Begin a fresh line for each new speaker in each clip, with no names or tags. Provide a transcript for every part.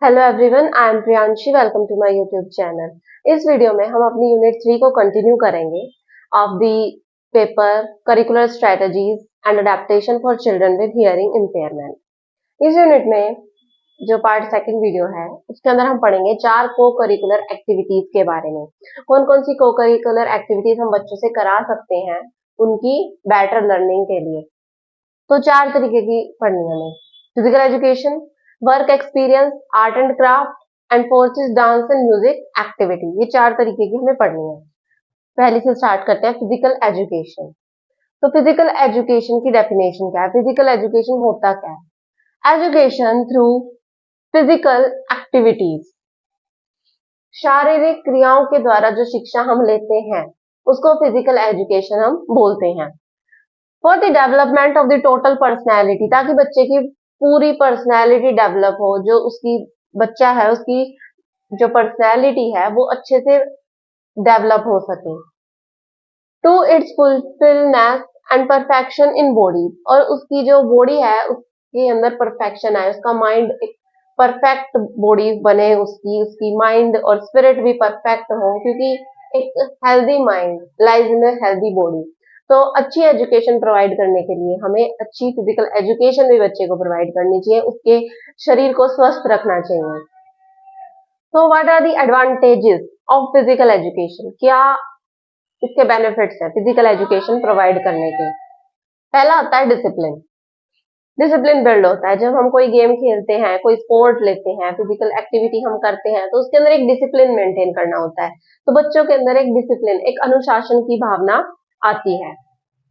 Hello everyone, I am Priyanshi. Welcome to my YouTube channel. इस video में हम अपनी यूनिट 3 को कंटिन्यू करेंगे of the paper curricular strategies and adaptation for children with hearing impairment. इस unit में जो पार्ट सेकंड वीडियो है उसके अंदर हम पढ़ेंगे 4 को करिकुलर एक्टिविटीज के बारे में। कौन कौन सी को करिकुलर एक्टिविटीज हम बच्चों से करा सकते हैं उनकी बेटर लर्निंग के लिए। तो 4 तरीके की पढ़नी है हमें। Physical education, work experience, art and craft and fourth is dance and music activity. ये 4 तरीके की हमें पढ़नी है। पहले से स्टार्ट करते हैं फिजिकल एजुकेशन। तो फिजिकल एजुकेशन की डेफिनेशन क्या है? फिजिकल एजुकेशन होता क्या है? एजुकेशन थ्रू फिजिकल एक्टिविटीज, शारीरिक क्रियाओं के द्वारा जो शिक्षा हम लेते हैं उसको फिजिकल एजुकेशन हम बोलते हैं। For the development of the total personality, ताकि बच्चे की पूरी पर्सनैलिटी डेवलप हो, जो उसकी बच्चा है उसकी जो पर्सनैलिटी है वो अच्छे से डेवलप हो सके। To its fulfilness and perfection in body, और उसकी जो बॉडी है उसके अंदर परफेक्शन आए, उसका माइंड एक परफेक्ट बॉडी बने, उसकी उसकी माइंड और स्पिरिट भी परफेक्ट हो, क्योंकि एक healthy mind lies in a healthy body. तो अच्छी एजुकेशन प्रोवाइड करने के लिए हमें अच्छी फिजिकल एजुकेशन भी बच्चे को प्रोवाइड करनी चाहिए, उसके शरीर को स्वस्थ रखना चाहिए। तो what are the advantages of physical education? क्या इसके बेनिफिट्स है फिजिकल एजुकेशन प्रोवाइड करने के? पहला आता है डिसिप्लिन। डिसिप्लिन बिल्ड होता है जब हम कोई गेम खेलते हैं, कोई स्पोर्ट लेते हैं, फिजिकल एक्टिविटी हम करते हैं, तो उसके अंदर एक डिसिप्लिन मेंटेन करना होता है। तो बच्चों के अंदर एक डिसिप्लिन, एक अनुशासन की भावना आती है।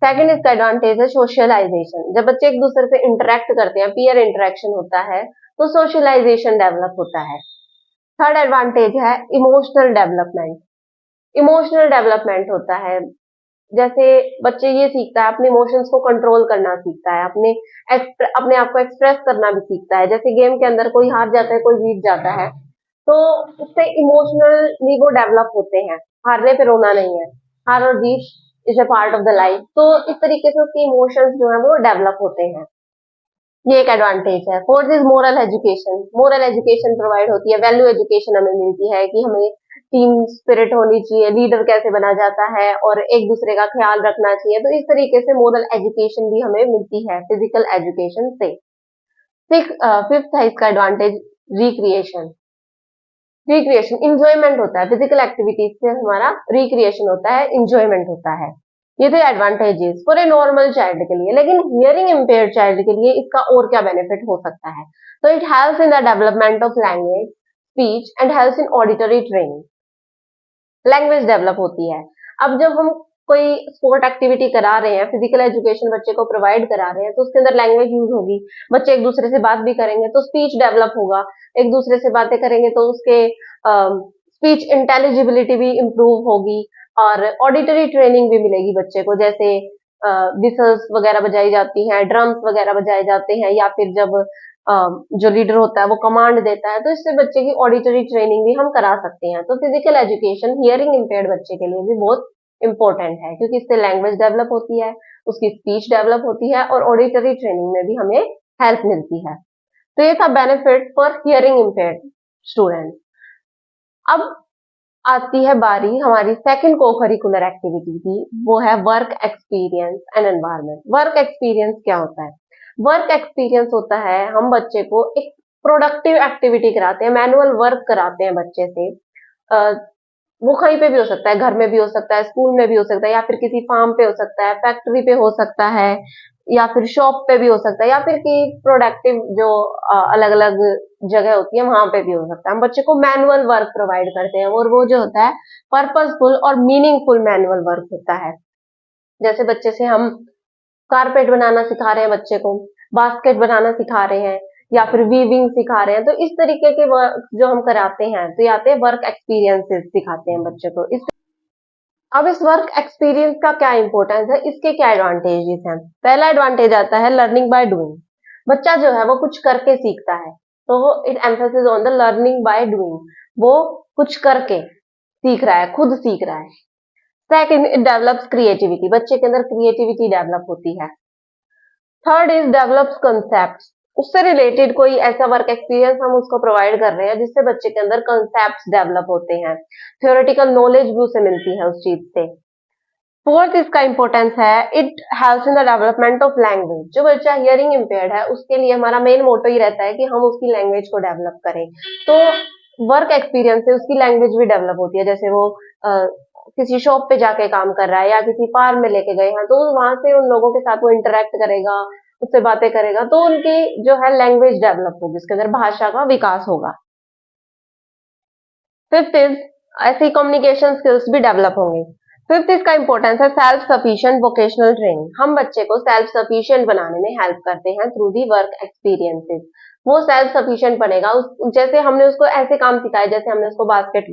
सेकंड इसका एडवांटेज है सोशलाइजेशन। जब बच्चे एक दूसरे से इंटरेक्ट करते हैं, पीयर इंटरेक्शन होता है, तो सोशलाइजेशन डेवलप होता है। थर्ड एडवांटेज है इमोशनल डेवलपमेंट। इमोशनल डेवलपमेंट होता है, जैसे बच्चे ये सीखता है, अपने इमोशंस को कंट्रोल करना सीखता है, अपने आप को एक्सप्रेस करना भी सीखता है। जैसे गेम के अंदर कोई हार जाता है, कोई जीत जाता है, तो उससे इमोशनली वो डेवलप होते हैं। हारने पे रोना नहीं है, हार और जीत is a part of the life. तो इस तरीके से उसके इमोशंस जो है वो डेवलप होते हैं। ये एक एडवांटेज है। Fourth is moral education. Moral education provide होती है, वैल्यू एजुकेशन हमें मिलती है कि हमें टीम स्पिरिट होनी चाहिए, लीडर कैसे बना जाता है और एक दूसरे का ख्याल रखना चाहिए। तो इस तरीके से मोरल एजुकेशन भी हमें मिलती है फिजिकल एजुकेशन से। फिफ्थ है इसका एडवांटेज रिक्रिएशन। रिक्रिएशन इंजॉयमेंट होता है, फिजिकल एक्टिविटीज से हमारा रिक्रिएशन होता है, इंजॉयमेंट होता है। ये थे advantages for a normal child के लिए। लेकिन हियरिंग इम्पेयर्ड चाइल्ड के लिए इसका और क्या बेनिफिट हो सकता है? तो it helps in the development of language, speech and helps in auditory training. Language develop होती है। अब जब हम कोई स्पोर्ट एक्टिविटी करा रहे हैं, फिजिकल एजुकेशन बच्चे को प्रोवाइड करा रहे हैं, तो उसके अंदर लैंग्वेज यूज होगी, बच्चे एक दूसरे से बात भी करेंगे तो स्पीच डेवलप होगा। एक दूसरे से बातें करेंगे तो उसके स्पीच इंटेलिजिबिलिटी भी इम्प्रूव होगी और ऑडिटरी ट्रेनिंग भी मिलेगी बच्चे को। जैसे विसल्स वगैरह बजाई जाती हैं, ड्रम्स वगैरह बजाए जाते हैं, या फिर जब जो लीडर होता है वो कमांड देता है, तो इससे बच्चे की ऑडिटरी ट्रेनिंग भी हम करा सकते हैं। तो फिजिकल एजुकेशन हियरिंग इम्पेयर्ड बच्चे के लिए भी बहुत इंपॉर्टेंट है, क्योंकि इससे लैंग्वेज डेवलप होती है, उसकी स्पीच डेवलप होती है और ऑडिटरी ट्रेनिंग में भी हमें हेल्प मिलती है। तो ये था benefit for hearing impaired student. अब आती है बारी हमारी सेकंड को करिकुलर एक्टिविटी की, वो है work experience and environment. Work experience क्या होता है? वर्क एक्सपीरियंस होता है हम बच्चे को एक प्रोडक्टिव एक्टिविटी कराते हैं, मैनुअल वर्क कराते हैं बच्चे से। वो कहीं पे भी हो सकता है, घर में भी हो सकता है, स्कूल में भी हो सकता है, या फिर किसी फार्म पे हो सकता है, फैक्ट्री पे हो सकता है, या फिर शॉप पे भी हो सकता है, या फिर कि प्रोडक्टिव जो अलग अलग जगह होती है वहां पे भी हो सकता है। हम बच्चे को मैनुअल वर्क प्रोवाइड करते हैं और वो जो होता है पर्पसफुल और मीनिंगफुल मैनुअल वर्क होता है। जैसे बच्चे से हम कारपेट बनाना सिखा रहे हैं, बच्चे को बास्केट बनाना सिखा रहे हैं, या फिर वीविंग सिखा रहे हैं, तो इस तरीके के वर्क जो हम कराते हैं तो ये आते हैं वर्क एक्सपीरियंसेस सिखाते हैं बच्चे को। अब इस वर्क एक्सपीरियंस का क्या इंपॉर्टेंस है, इसके क्या एडवांटेजेस हैं? पहला एडवांटेज आता है लर्निंग बाय डूइंग। बच्चा जो है वो कुछ करके सीखता है, तो वो it emphasis on the learning by doing. वो कुछ करके सीख रहा है, खुद सीख रहा है। Second, it develops creativity. बच्चे के अंदर क्रिएटिविटी डेवलप होती है। Third is develops concept. उससे रिलेटेड कोई ऐसा वर्क एक्सपीरियंस हम उसको प्रोवाइड कर रहे हैं जिससे बच्चे के अंदर कंसेप्ट डेवलप होते हैं, थियोरेटिकल नॉलेज भी उसे मिलती है उस चीज से। फोर्थ इसका इंपॉर्टेंस है, it helps in the development of language. जो बच्चा हियरिंग इम्पेयर्ड है उसके लिए हमारा मेन मोटो ही रहता है कि हम उसकी लैंग्वेज को डेवलप करें। तो वर्क एक्सपीरियंस से उसकी लैंग्वेज भी डेवलप होती है। जैसे वो किसी शॉप पे जाके काम कर रहा है या किसी फार्म में लेके गए हैं, तो वहां से उन लोगों के साथ वो इंटरेक्ट करेगा, उससे बातें करेगा, तो उनकी जो है लैंग्वेज डेवलप होगी, उसके अंदर भाषा का विकास होगा। फिफ्थ इज, ऐसी कम्युनिकेशन स्किल्स भी डेवलप होंगे। फिफ्थ इसका इंपॉर्टेंस है सेल्फ सफिशिएंट वोकेशनल ट्रेनिंग। हम बच्चे को सेल्फ सफिशिएंट बनाने में हेल्प करते हैं थ्रू दी वर्क एक्सपीरियंसेस। वो सेल्फ सफिशिएंट बनेगा जैसे हमने उसको ऐसे काम सिखाए, जैसे हमने उसको बास्केट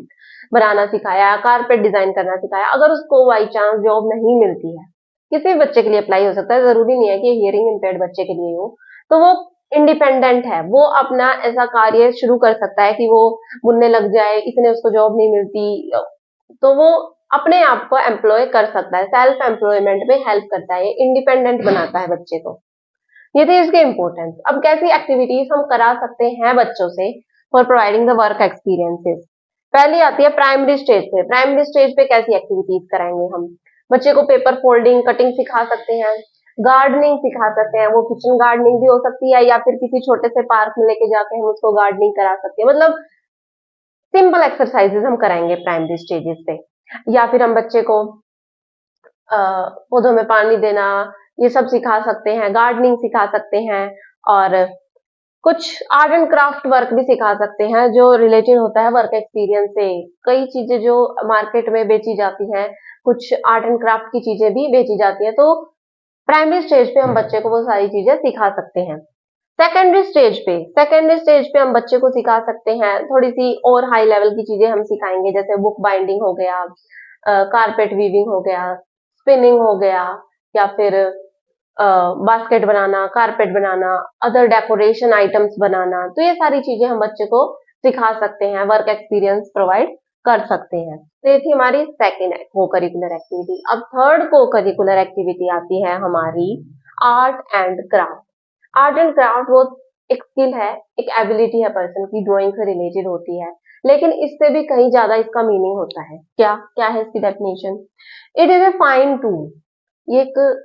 बनाना सिखाया, कारपेट डिजाइन करना सिखाया। अगर उसको बाई चांस जॉब नहीं मिलती है, किसी भी बच्चे के लिए अप्लाई हो सकता है, जरूरी नहीं है कि हियरिंग इम्पेयर्ड बच्चे के लिए हो, तो वो इंडिपेंडेंट है, वो अपना ऐसा कार्य शुरू कर सकता है कि वो बुनने लग जाए, इसने उसको जॉब नहीं मिलती, तो वो अपने आप को एम्प्लॉय कर सकता है, सेल्फ एम्प्लॉयमेंट में हेल्प करता है, इंडिपेंडेंट बनाता है बच्चे को। ये थी इसके इम्पोर्टेंस। अब कैसी एक्टिविटीज हम करा सकते हैं बच्चों से for providing the work experiences. पहली आती है प्राइमरी स्टेज पे। प्राइमरी स्टेज पे कैसी एक्टिविटीज कराएंगे हम? बच्चे को पेपर फोल्डिंग, कटिंग सिखा सकते हैं, गार्डनिंग सिखा सकते हैं, वो किचन गार्डनिंग भी हो सकती है या फिर किसी छोटे से पार्क में लेके जाके हम उसको गार्डनिंग करा सकते हैं। मतलब सिंपल एक्सरसाइजेस हम कराएंगे प्राइमरी स्टेजेस पे। या फिर हम बच्चे को पौधों में पानी देना, ये सब सिखा सकते हैं, गार्डनिंग सिखा सकते हैं, और कुछ आर्ट एंड क्राफ्ट वर्क भी सिखा सकते हैं जो रिलेटेड होता है वर्क एक्सपीरियंस से। कई चीजें जो मार्केट में बेची जाती हैं, कुछ आर्ट एंड क्राफ्ट की चीजें भी बेची जाती है, तो प्राइमरी स्टेज पे हम बच्चे को वो सारी चीजें सिखा सकते हैं। सेकेंडरी स्टेज पे हम बच्चे को सिखा सकते हैं थोड़ी सी और हाई लेवल की चीजें हम सिखाएंगे, जैसे बुक बाइंडिंग हो गया, कारपेट वीविंग हो गया, स्पिनिंग हो गया, या फिर बास्केट बनाना, कारपेट बनाना, अदर डेकोरेशन आइटम्स बनाना। तो ये सारी चीजें हम बच्चे को सिखा सकते हैं, वर्क एक्सपीरियंस प्रोवाइड कर सकते हैं। तो ये थी हमारी सेकेंड को करिकुलर एक्टिविटी। अब थर्ड को करिकुलर एक्टिविटी आती है हमारी art and craft. Art and craft वो एक स्किल है, एक एबिलिटी है पर्सन की, ड्राइंग से रिलेटेड होती है, लेकिन इससे भी कहीं ज्यादा इसका मीनिंग होता है। क्या क्या है इसकी definition? It is a fine tool. ये एक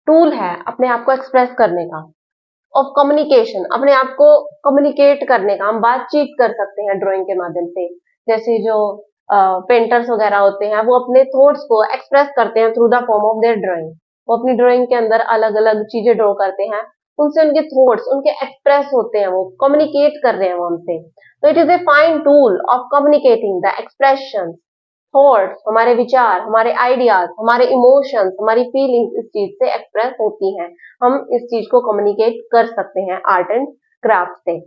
टूल है अपने आप को एक्सप्रेस करने का, ऑफ कम्युनिकेशन, अपने आप को कम्युनिकेट करने का। हम बातचीत कर सकते हैं ड्राइंग के माध्यम से। जैसे जो पेंटर्स वगैरह होते हैं वो अपने थॉट्स को एक्सप्रेस करते हैं through the form of their drawing. वो अपनी ड्राइंग के अंदर अलग अलग चीजें ड्रॉ करते हैं, उनसे उनके थॉट्स उनके एक्सप्रेस होते हैं, वो कम्युनिकेट कर रहे हैं वो हमसे। तो it is a fine tool of communicating the expression, thoughts, हमारे विचार, हमारे आइडियाज, हमारे इमोशंस, हमारी फीलिंग्स इस चीज से एक्सप्रेस होती हैं। हम इस चीज को कम्युनिकेट कर सकते हैं आर्ट एंड क्राफ्ट से।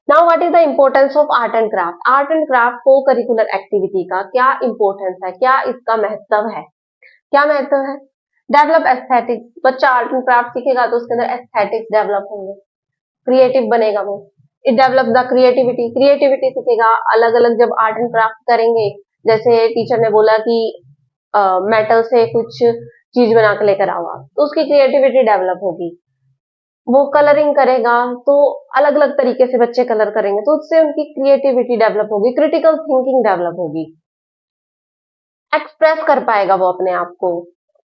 Now what is the importance of art and craft? Art and craft को करिकुलर एक्टिविटी का क्या इम्पोर्टेंस है, क्या इसका महत्व है? क्या महत्व है? Develop aesthetics. बच्चा आर्ट एंड क्राफ्ट सीखेगा तो उसके अंदर एस्थेटिक्स डेवलप होंगे, क्रिएटिव बनेगा वो। It develop the creativity, creativity सीखेगा। अलग अलग जब आर्ट एंड क्राफ्ट करेंगे, जैसे टीचर ने बोला कि मेटल से कुछ चीज बना के लेकर आओ आप, तो उसकी क्रिएटिविटी डेवलप होगी। वो कलरिंग करेगा तो अलग अलग तरीके से बच्चे कलर करेंगे, तो उससे उनकी क्रिएटिविटी डेवलप होगी, क्रिटिकल थिंकिंग डेवलप होगी, एक्सप्रेस कर पाएगा वो अपने आप को।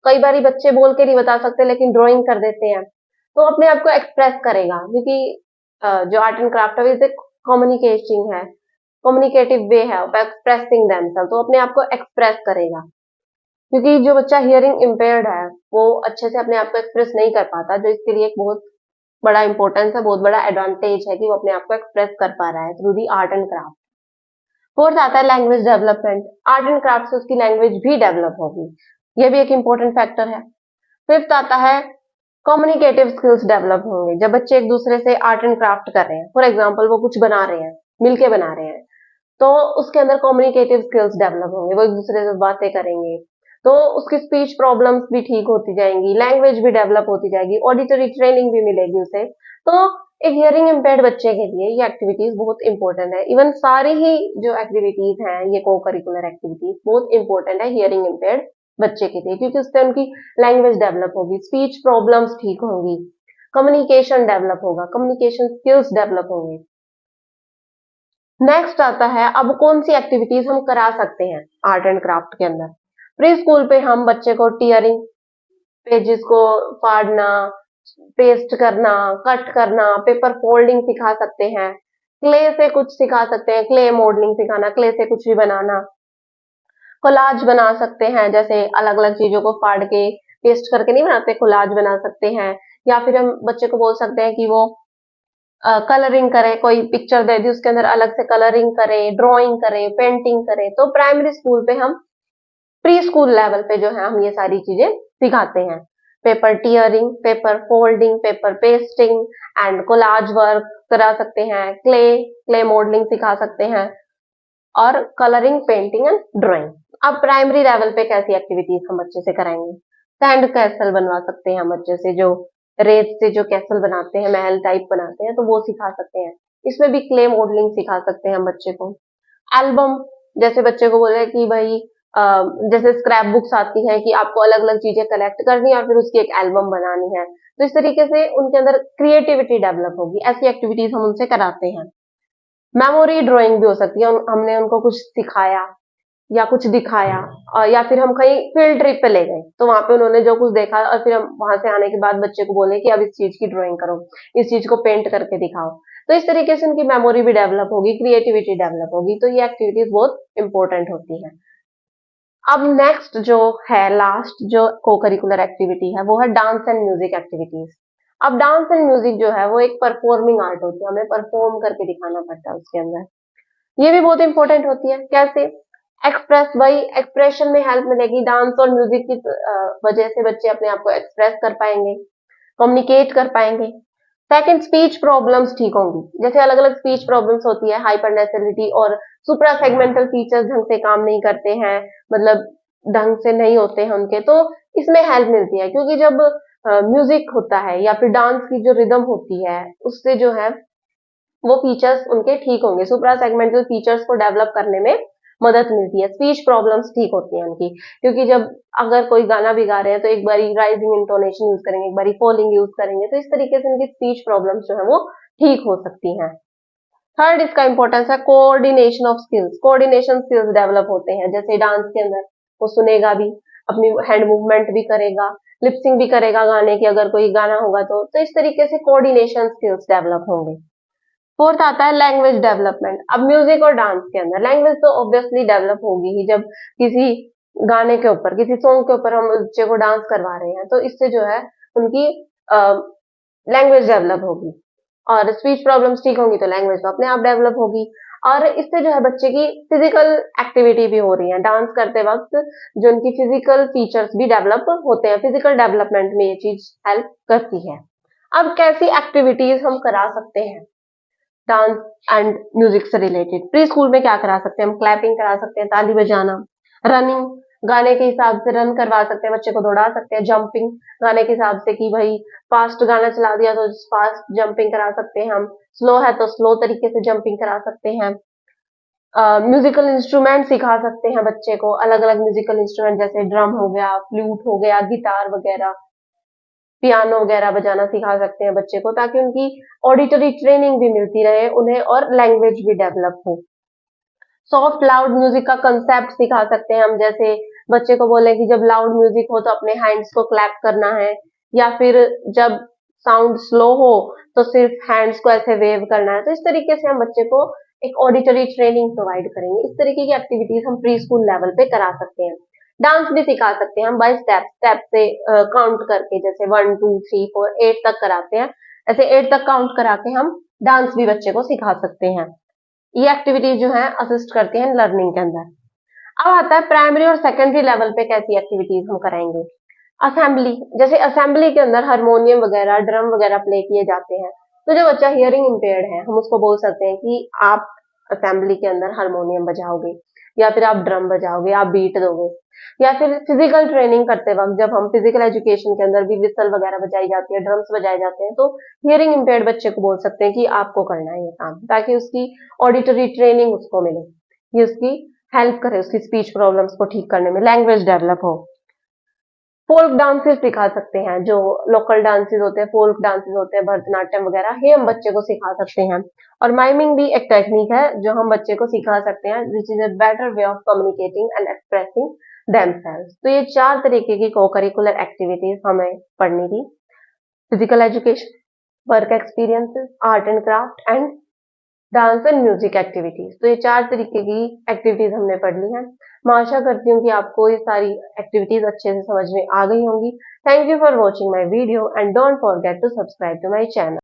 कई बार बच्चे बोल के नहीं बता सकते लेकिन ड्राइंग कर देते हैं, तो अपने आप को एक्सप्रेस करेगा, क्योंकि जो आर्ट एंड क्राफ्ट है इसे कम्युनिकेटिंग है, कम्युनिकेटिव वे है ऑफ एक्सप्रेसिंग देमसेल्फ, तो अपने आप को एक्सप्रेस करेगा। क्योंकि जो बच्चा हियरिंग इम्पेयर्ड है वो अच्छे से अपने आप को एक्सप्रेस नहीं कर पाता, जो इसके लिए एक बहुत बड़ा इंपॉर्टेंस है, बहुत बड़ा एडवांटेज है कि वो अपने आप को एक्सप्रेस कर पा रहा है through the art and craft. Fourth आता है language development. Art and craft से उसकी लैंग्वेज भी डेवलप होगी, ये भी एक इंपॉर्टेंट फैक्टर है। फिफ्थ आता है कम्युनिकेटिव स्किल्स डेवलप होंगे। जब बच्चे एक दूसरे से आर्ट एंड क्राफ्ट कर रहे हैं, फॉर एग्जाम्पल वो कुछ बना रहे हैं, मिलके बना रहे हैं, तो उसके अंदर कम्युनिकेटिव स्किल्स डेवलप होंगे, वो एक दूसरे से बातें करेंगे, तो उसकी स्पीच प्रॉब्लम्स भी ठीक होती जाएंगी, लैंग्वेज भी डेवलप होती जाएगी, ऑडिटरी ट्रेनिंग भी मिलेगी उसे। तो एक हियरिंग इम्पेयर्ड बच्चे के लिए ये एक्टिविटीज बहुत इंपॉर्टेंट है। इवन सारी ही जो एक्टिविटीज हैं, ये को करिकुलर एक्टिविटीज बहुत इंपॉर्टेंट है हियरिंग इम्पेयर्ड बच्चे के लिए, क्योंकि उससे उनकी लैंग्वेज डेवलप होगी, स्पीच प्रॉब्लम्स ठीक होंगी, कम्युनिकेशन डेवलप होगा, कम्युनिकेशन स्किल्स डेवलप होंगे। नेक्स्ट आता है अब कौन सी एक्टिविटीज हम करा सकते हैं आर्ट एंड क्राफ्ट के अंदर। प्री स्कूल पे हम बच्चे को टीयरिंग, पेजेस को फाड़ना, पेस्ट करना, कट करना, पेपर फोल्डिंग सिखा सकते हैं, क्ले से कुछ सिखा सकते हैं, क्ले मॉडलिंग सिखाना, क्ले से कुछ भी बनाना, कोलाज बना सकते हैं, जैसे अलग अलग चीजों को फाड़ के पेस्ट करके नहीं बनाते, कोलाज बना सकते हैं। या फिर हम बच्चे को बोल सकते हैं कि वो कलरिंग करे, कोई पिक्चर दे दी उसके अंदर अलग से कलरिंग करे, ड्राइंग करे, पेंटिंग करे। तो प्राइमरी स्कूल पे हम, प्री स्कूल लेवल पे जो है हम ये सारी चीजें सिखाते हैं। Paper tearing, paper folding, paper pasting and collage work करा सकते हैं, क्ले मॉडलिंग सिखा सकते हैं और कलरिंग, पेंटिंग एंड ड्राइंग। अब प्राइमरी लेवल पे कैसी एक्टिविटीज हम बच्चे से कराएंगे। सैंड कैसल बनवा सकते हैं हम बच्चे से, जो रेत से जो कैसल बनाते हैं, महल टाइप बनाते हैं, तो वो सिखा सकते हैं। इसमें भी क्ले मॉडलिंग सिखा सकते हैं हम बच्चे को। एल्बम, जैसे बच्चे को बोले कि भाई जैसे स्क्रैप बुक्स आती हैं कि आपको अलग अलग चीजें कलेक्ट करनी है और फिर उसकी एक एल्बम बनानी है, तो इस तरीके से उनके अंदर क्रिएटिविटी डेवलप होगी। ऐसी एक्टिविटीज हम उनसे कराते हैं। मेमोरी ड्राइंग भी हो सकती है, हमने उनको कुछ सिखाया या कुछ दिखाया, और या फिर हम कहीं फील्ड ट्रिप पे ले गए तो वहां पे उन्होंने जो कुछ देखा और फिर हम वहां से आने के बाद बच्चे को बोले कि अब इस चीज की ड्राइंग करो, इस चीज को पेंट करके दिखाओ। तो इस तरीके से उनकी मेमोरी भी डेवलप होगी, क्रिएटिविटी डेवलप होगी। तो ये एक्टिविटीज बहुत इंपॉर्टेंट होती है। अब नेक्स्ट जो है, लास्ट जो को करिकुलर एक्टिविटी है, वो है डांस एंड म्यूजिक एक्टिविटीज। अब डांस एंड म्यूजिक जो है वो एक परफॉर्मिंग आर्ट होती है, हमें परफॉर्म करके दिखाना पड़ता है उसके अंदर। ये भी बहुत इंपॉर्टेंट होती है। कैसे? एक्सप्रेस, वही एक्सप्रेशन में हेल्प मिलेगी। डांस और म्यूजिक की वजह से बच्चे अपने आप को एक्सप्रेस कर पाएंगे, कम्युनिकेट कर पाएंगे। सेकंड, स्पीच प्रॉब्लम्स ठीक होंगी। जैसे अलग अलग स्पीच प्रॉब्लम्स होती है, हाइपरनेसेलिटी और सुप्रा सेगमेंटल फीचर्स ढंग से काम नहीं करते हैं, मतलब ढंग से नहीं होते हैं उनके, तो इसमें हेल्प मिलती है। क्योंकि जब म्यूजिक होता है या फिर डांस की जो रिदम होती है, उससे जो है वो फीचर्स उनके ठीक होंगे, सुप्रा सेगमेंटल फीचर्स को डेवलप करने में मदद मिलती है। स्पीच प्रॉब्लम्स ठीक होती हैं उनकी, क्योंकि जब अगर कोई गाना भी गा रहे हैं तो एक बारी राइजिंग इंटोनेशन यूज करेंगे, एक बारी फॉलिंग यूज करेंगे, तो इस तरीके से उनकी स्पीच प्रॉब्लम्स जो है वो ठीक हो सकती हैं। थर्ड, इसका इंपॉर्टेंस है coordination of skills. Coordination skills develop होते हैं, जैसे डांस के अंदर वो सुनेगा भी, अपनी हैंड मूवमेंट भी करेगा, लिपसिंग भी करेगा गाने की, अगर कोई गाना होगा तो इस तरीके से कोऑर्डिनेशन स्किल्स डेवलप होंगे। फोर्थ आता है लैंग्वेज डेवलपमेंट। अब म्यूजिक और डांस के अंदर लैंग्वेज तो ऑब्वियसली डेवलप होगी ही, जब किसी गाने के ऊपर, किसी सॉन्ग के ऊपर हम बच्चे को डांस करवा रहे हैं, तो इससे जो है उनकी लैंग्वेज डेवलप होगी। और स्पीच प्रॉब्लम्स ठीक होंगी तो लैंग्वेज तो अपने आप डेवलप होगी। और इससे जो है बच्चे की फिजिकल एक्टिविटी भी हो रही है, डांस करते वक्त जो उनकी फिजिकल फीचर्स भी डेवलप होते हैं, फिजिकल डेवलपमेंट में ये चीज हेल्प करती है। अब कैसी एक्टिविटीज हम करा सकते हैं डांस एंड म्यूजिक से रिलेटेड? प्री स्कूल में क्या करा सकते हैं हम? क्लैपिंग करा सकते हैं, ताली बजाना, रनिंग, गाने के हिसाब से रन करवा सकते हैं, बच्चे को दौड़ा सकते हैं, जंपिंग, गाने के हिसाब से कि भाई फास्ट गाना चला दिया तो फास्ट जंपिंग करा सकते हैं हम, स्लो है तो स्लो तरीके से जंपिंग करा सकते हैं। म्यूजिकल इंस्ट्रूमेंट सिखा सकते हैं बच्चे को, अलग अलग म्यूजिकल इंस्ट्रूमेंट, जैसे ड्रम हो गया, फ्लूट हो गया, गिटार वगैरह, पियानो वगैरह बजाना सिखा सकते हैं बच्चे को, ताकि उनकी ऑडिटरी ट्रेनिंग भी मिलती रहे उन्हें और लैंग्वेज भी डेवलप हो। सॉफ्ट लाउड म्यूजिक का कंसेप्ट सिखा सकते हैं हम, जैसे बच्चे को बोले कि जब लाउड म्यूजिक हो तो अपने हैंड्स को क्लैप करना है, या फिर जब साउंड स्लो हो तो सिर्फ हैंड्स को ऐसे वेव करना है। तो इस तरीके से हम बच्चे को एक ऑडिटरी ट्रेनिंग प्रोवाइड करेंगे। इस तरीके की एक्टिविटीज हम प्री स्कूल लेवल पे करा सकते हैं। डांस भी सिखा सकते हैं हम बाय स्टेप, स्टेप से काउंट करके, जैसे 1 2 3 4 8 तक कराते हैं, ऐसे 8 तक काउंट करा के हम डांस भी बच्चे को सिखा सकते हैं। ये एक्टिविटीज जो है असिस्ट करती हैं लर्निंग के अंदर। अब आता है प्राइमरी और सेकेंडरी लेवल पे कैसी एक्टिविटीज हम कराएंगे। असेंबली, जैसे असेंबली के अंदर हारमोनियम वगैरह, ड्रम वगैरह प्ले किए जाते हैं, तो जो बच्चा हियरिंग इम्पेयर्ड है हम उसको बोल सकते हैं कि आप असेंबली के अंदर हारमोनियम बजाओगे, या फिर आप ड्रम बजाओगे, आप बीट दोगे। या फिर फिजिकल ट्रेनिंग करते वक्त जब हम फिजिकल एजुकेशन के अंदर भी विसल वगैरह बजाई जाती है, ड्रम्स बजाए जाते हैं, तो हियरिंग इम्पेयर्ड बच्चे को बोल सकते हैं कि आपको करना है ये काम, ताकि उसकी ऑडिटरी ट्रेनिंग उसको मिले, ये उसकी हेल्प करे उसकी स्पीच प्रॉब्लम्स को ठीक करने में, लैंग्वेज डेवलप हो। फोल्क डांसेस सिखा सकते हैं, जो लोकल डांसेस होते हैं, फोल्क डांसेस होते हैं, भरतनाट्यम वगैरह, ये हम बच्चे को सिखा सकते हैं। और माइमिंग भी एक टेक्निक है जो हम बच्चे को सिखा सकते हैं, which is a better way of communicating and expressing themselves. तो ये 4 तरीके की को करिकुलर एक्टिविटीज हमें पढ़नी थी। Physical education, work experiences, art and craft and dance and music activities. तो ये 4 तरीके की एक्टिविटीज हमने पढ़ ली हैं। मैं आशा करती हूँ कि आपको ये सारी एक्टिविटीज अच्छे से समझ में आ गई होंगी। Thank you for watching my video and don't forget to subscribe to my channel.